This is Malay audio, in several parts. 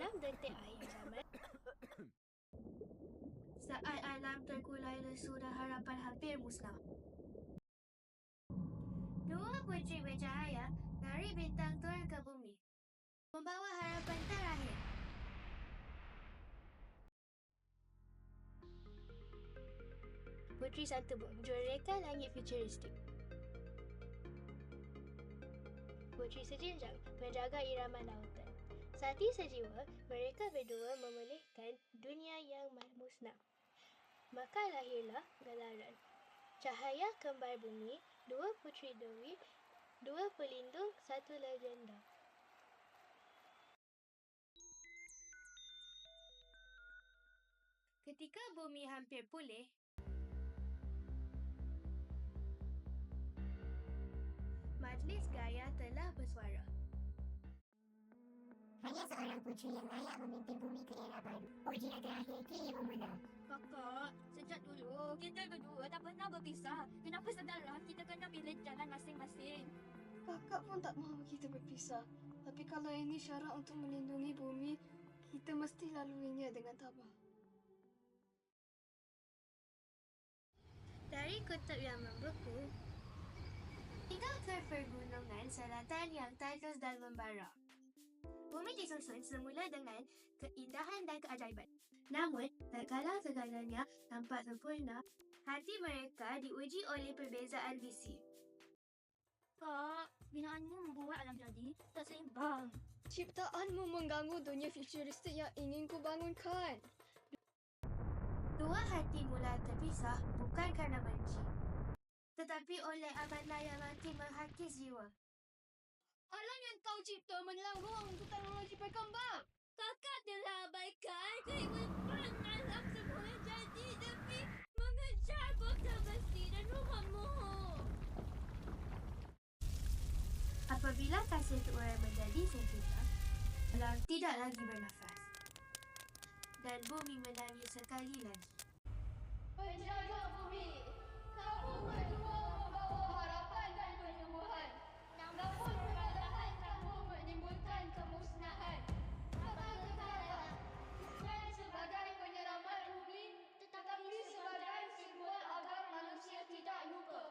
dalam detik akhir zaman, saat alam terkulai lesu dan harapan hampir musnah. Dua puteri bercahaya dari bintang turun ke bumi, membawa harapan terakhir. Puteri Satu Bom, jurureka langit futuristik. Puteri Sejenjang, penjaga irama lautan. Sati sejiwa, mereka berdua memulihkan dunia yang musnah. Maka lahirlah gelaran. Cahaya kembar bumi, dua puteri dewi, dua pelindung, satu legenda. Ketika bumi hampir pulih, Majlis Gaia telah bersuara. Hanya seorang puteri yang layak memimpin bumi ke era baru. Uji terakhir kini memenang. Kakak, sejak dulu kita berdua tak pernah berpisah. Kenapa sekarang kita kena pilih jalan masing-masing? Kakak pun tak mahu kita berpisah. Tapi kalau ini syarat untuk melindungi bumi, kita mesti laluinya dengan tabah. Dari kutub yang membeku hingga ke pergunungan selatan yang tandus dan membara. Bumi disusun semula dengan keindahan dan keajaiban. Namun, tak kala segalanya nampak sempurna, hati mereka diuji oleh perbezaan visi. Kak, binaanmu membuat alam jadi tak seimbang. Ciptaanmu mengganggu dunia futuristik yang ingin ku bangunkan. Dua hati mula terpisah bukan kerana benci, tetapi oleh amanah yang nanti menghakis jiwa. Alam yang kau cipta menelan ruang untuk teknologi berkembang. Kakak telah abaikan keibuan alam semula jadi demi mengejar bangsa besi dan rumahmu. Apabila kasih seorang menjadi sempurna, alam tidak lagi bernafas. Dan bumi menangis sekali lagi. Penjaga bumi, kamu berdua membawa harapan dan penyembuhan. Namun perlahan kamu menimbulkan kemusnahan. Apa kekalahan? Bukan sebagai penyelamat bumi, tetapi sebagai simbol agar manusia tidak lupa.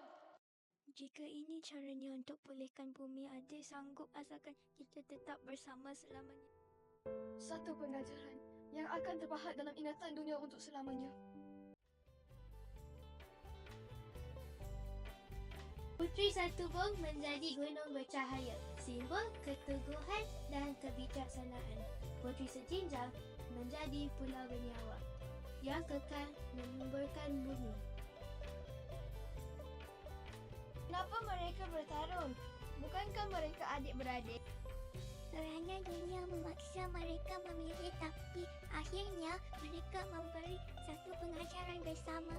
Jika ini caranya untuk pulihkan bumi, adik sanggup asalkan kita tetap bersama selamanya. Satu pengajaran yang akan terpahat dalam ingatan dunia untuk selamanya. Puteri Satu Bom menjadi gunung bercahaya, simbol keteguhan dan kebijaksanaan. Puteri Sejenjang menjadi pulau bernyawa yang kekal menyuburkan bumi. Kenapa mereka bertarung? Bukankah mereka adik-beradik? Kerana dunia memaksa mereka memilih, tapi akhirnya mereka memberi satu pengajaran bersama.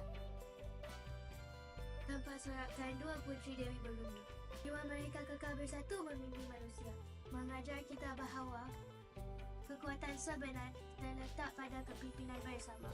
Tanpa sorakan dua puteri Dewi berguna, jiwa mereka kekal bersatu memimpin manusia, mengajar kita bahawa kekuatan sebenar terletak pada kepimpinan bersama.